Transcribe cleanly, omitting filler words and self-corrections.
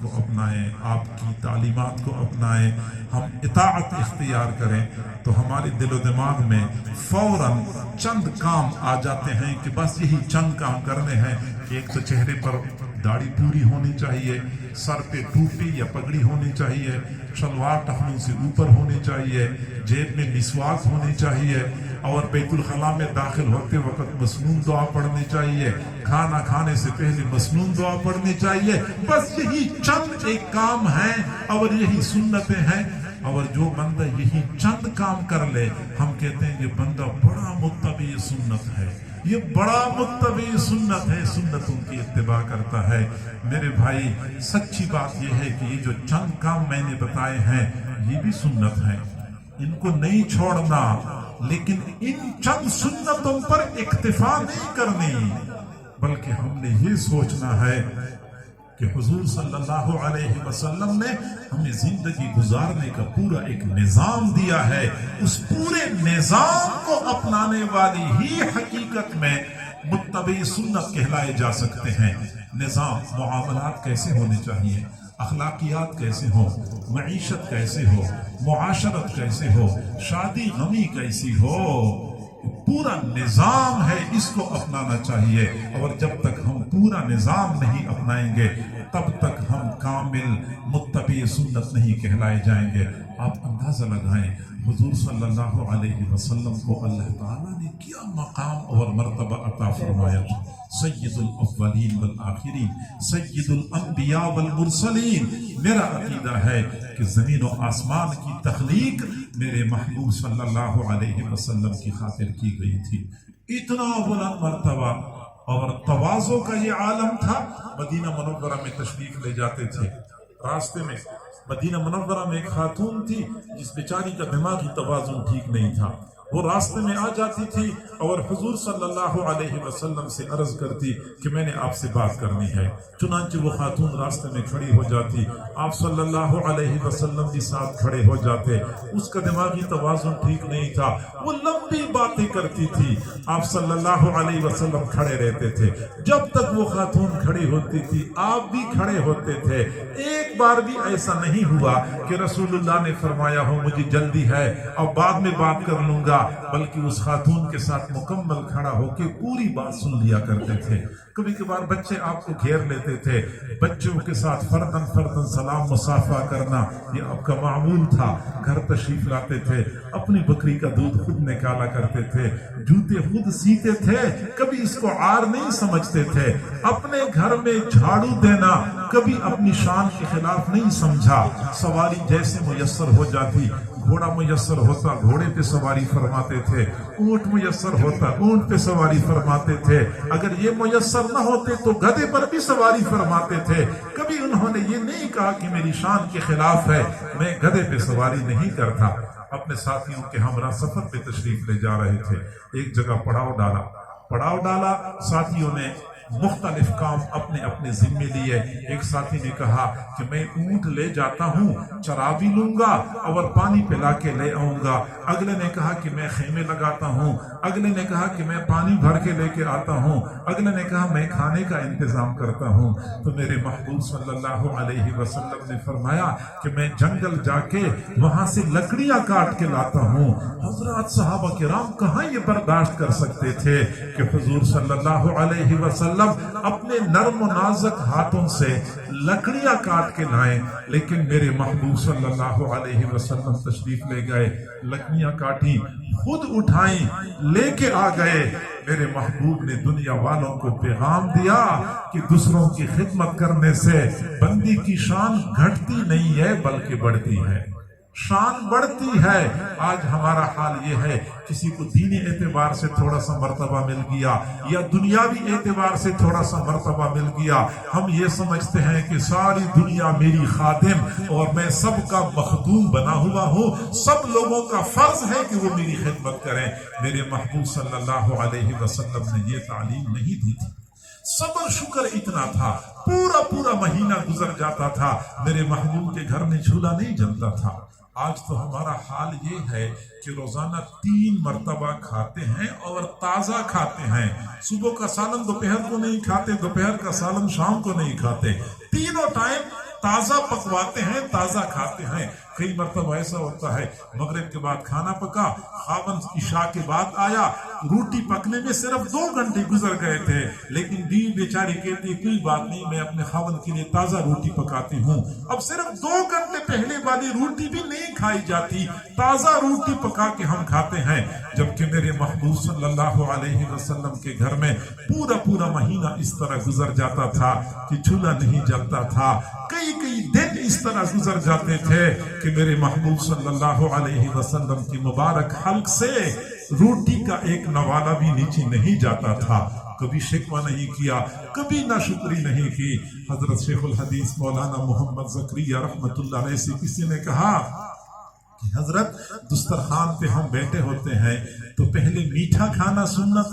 کو اپنائیں، آپ کی تعلیمات کو اپنائیں، ہم اطاعت اختیار کریں تو ہمارے دل و دماغ میں فوراً چند کام آ جاتے ہیں کہ بس یہی چند کام کرنے ہیں. ایک تو چہرے پر داڑھی پوری ہونی چاہیے، سر پہ ٹوپی یا پگڑی ہونی چاہیے، شلوار ٹخنوں سے اوپر ہونی چاہیے، جیب میں مسواک ہونی چاہیے، اور بیت الخلاء میں داخل ہوتے وقت مسنون دعا پڑھنی چاہیے، کھانا کھانے سے پہلے مسنون دعا پڑھنی چاہیے. بس یہی چند ایک کام ہیں اور یہی سنتیں ہیں. اور جو بندہ یہی چند کام کر لے ہم کہتے ہیں یہ بندہ بڑا متبع سنت ہے، یہ بڑا متبع سنت ہے، سنتوں کی اتباع کرتا ہے. میرے بھائی سچی بات یہ ہے کہ یہ جو چند کام میں نے بتائے ہیں یہ بھی سنت ہیں، ان کو نہیں چھوڑنا، لیکن ان چند سنتوں پر اکتفا نہیں کرنی، بلکہ ہم نے یہ سوچنا ہے کہ حضور صلی اللہ علیہ وسلم نے ہمیں زندگی گزارنے کا پورا ایک نظام دیا ہے. اس پورے نظام کو اپنانے والی ہی حقیقت میں متبع سنت کہلائے جا سکتے ہیں. نظام معاملات کیسے ہونے چاہیے، اخلاقیات کیسے ہو، معیشت کیسے ہو، معاشرت کیسے ہو، شادی غمی کیسی ہو، پورا نظام ہے، اس کو اپنانا چاہیے. اور جب تک ہم پورا نظام نہیں اپنائیں گے تب تک ہم کامل متبع سنت نہیں کہلائے جائیں گے. آپ اندازہ لگائیں حضور صلی اللہ علیہ وسلم کو اللہ تعالیٰ نے کیا مقام اور مرتبہ عطا فرمایا. سید الاولین والآخرین، سید الانبیاء والمرسلین. میرا عقیدہ ہے کہ زمین و آسمان کی تخلیق میرے محبوب صلی اللہ علیہ وسلم کی خاطر کی گئی تھی. اتنا بلند مرتبہ اور تواضع کا یہ عالم تھا. مدینہ منورہ میں تشریف لے جاتے تھے، راستے میں مدینہ منورہ میں ایک خاتون تھی جس بیچاری کا دماغی توازن ٹھیک نہیں تھا. وہ راستے میں آ جاتی تھی اور حضور صلی اللہ علیہ وسلم سے عرض کرتی کہ میں نے آپ سے بات کرنی ہے. چنانچہ وہ خاتون راستے میں کھڑی ہو جاتی، آپ صلی اللہ علیہ وسلم کے ساتھ کھڑے ہو جاتے. اس کا دماغی توازن ٹھیک نہیں تھا، وہ لمبی باتیں کرتی تھی، آپ صلی اللہ علیہ وسلم کھڑے رہتے تھے. جب تک وہ خاتون کھڑی ہوتی تھی آپ بھی کھڑے ہوتے تھے. ایک بار بھی ایسا نہیں ہوا کہ رسول اللہ نے فرمایا ہو مجھے جلدی ہے اور بعد میں بات کر لوں گا، بلکہ اس خاتون کے ساتھ مکمل کھڑا ہو کے پوری بات سن لیا کرتے تھے. کبھی کبھار بچے آپ کو گھیر لیتے تھے، بچوں کے ساتھ فردن فردن سلام مصافحہ کرنا یہ آپ کا معمول تھا. گھر تشریف لاتے تھے، اپنی بکری کا دودھ خود نکالا کرتے تھے، جوتے خود سیتے تھے، کبھی اس کو عار نہیں سمجھتے تھے. اپنے گھر میں جھاڑو دینا کبھی اپنی شان کے خلاف نہیں سمجھا. سواری جیسے میسر ہو جاتی، گھوڑا میسر ہوتا گھوڑے پہ سواری فرماتے تھے، اونٹ میسر ہوتا اونٹ پہ سواری فرماتے تھے، اگر یہ میسر نہ ہوتے تو گدھے پر بھی سواری فرماتے تھے. کبھی انہوں نے یہ نہیں کہا کہ میری شان کے خلاف ہے میں گدھے پہ سواری نہیں کرتا. اپنے ساتھیوں کے ہمراہ سفر پہ تشریف لے جا رہے تھے، ایک جگہ پڑاؤ ڈالا. ساتھیوں نے مختلف کام اپنے اپنے ذمے لیے. ایک ساتھی نے کہا کہ میں اونٹ لے جاتا ہوں، چرا بھی لوں گا اور پانی پلا کے لے آؤں گا. اگلے نے کہا کہ میں خیمے لگاتا ہوں. اگلے نے کہا کہ میں پانی بھر کے لے کے آتا ہوں. اگلے نے کہا میں کھانے کا انتظام کرتا ہوں. تو میرے محبوب صلی اللہ علیہ وسلم نے فرمایا کہ میں جنگل جا کے وہاں سے لکڑیاں کاٹ کے لاتا ہوں. حضرات صحابہ کرام کہاں یہ برداشت کر سکتے تھے کہ حضور صلی اللہ علیہ وسلم اپنے نرم و نازک ہاتھوں سے لکڑیاں کاٹ کے لائیں. لیکن میرے محبوب صلی اللہ علیہ وسلم تشریف لے گئے، لکڑیاں کاٹی، خود اٹھائیں، لے کے آ گئے. میرے محبوب نے دنیا والوں کو پیغام دیا کہ دوسروں کی خدمت کرنے سے بندی کی شان گھٹتی نہیں ہے بلکہ بڑھتی ہے، شان بڑھتی ہے. آج ہمارا حال یہ ہے کسی کو دینی اعتبار سے تھوڑا سا مرتبہ مل گیا یا دنیاوی اعتبار سے تھوڑا سا مرتبہ مل گیا، ہم یہ سمجھتے ہیں کہ ساری دنیا میری خادم اور میں سب کا مخدوم بنا ہوا ہوں، سب لوگوں کا فرض ہے کہ وہ میری خدمت کریں. میرے محبوب صلی اللہ علیہ وسلم نے یہ تعلیم نہیں دی تھی. صبر شکر اتنا تھا، پورا مہینہ گزر جاتا تھا، میرے محبوب کے گھر میں جھولا نہیں جلتا تھا. آج تو ہمارا حال یہ ہے کہ روزانہ 3 مرتبہ کھاتے ہیں اور تازہ کھاتے ہیں. صبح کا سالن دوپہر کو نہیں کھاتے، دوپہر کا سالن شام کو نہیں کھاتے. تینوں ٹائم تازہ پکواتے ہیں، تازہ کھاتے ہیں۔ کئی مرتبہ ایسا ہوتا ہے مغرب کے بعد کھانا پکا، خاوند عشاء کے بعد آیا، روٹی پکنے میں صرف 2 گھنٹے گزر گئے تھے، لیکن بیوی بیچاری کہتی کوئی بات نہیں، میں اپنے خاوند کے لیے تازہ روٹی پکاتی ہوں۔ اب صرف 2 گھنٹے پہلے والی روٹی بھی نہیں کھائی جاتی، تازہ روٹی پکا کے ہم کھاتے ہیں، جبکہ میرے محبوب صلی اللہ علیہ وسلم کے گھر میں پورا مہینہ اس طرح گزر جاتا تھا کہ چولہا نہیں جلتا تھا، کئی دن اس طرح گزر جاتے تھے کہ میرے محبوب صلی اللہ علیہ وسلم کی مبارک حلق سے روٹی کا ایک نوالا بھی نیچے نہیں جاتا تھا۔ کبھی شکوہ نہیں کیا، کبھی ناشکری نہیں کی۔ حضرت شیخ الحدیث مولانا محمد زکریا رحمت اللہ علیہ سے کسی نے کہا کہ حضرت دسترخوان پہ ہم بیٹھے ہوتے ہیں تو پہلے میٹھا کھانا سنت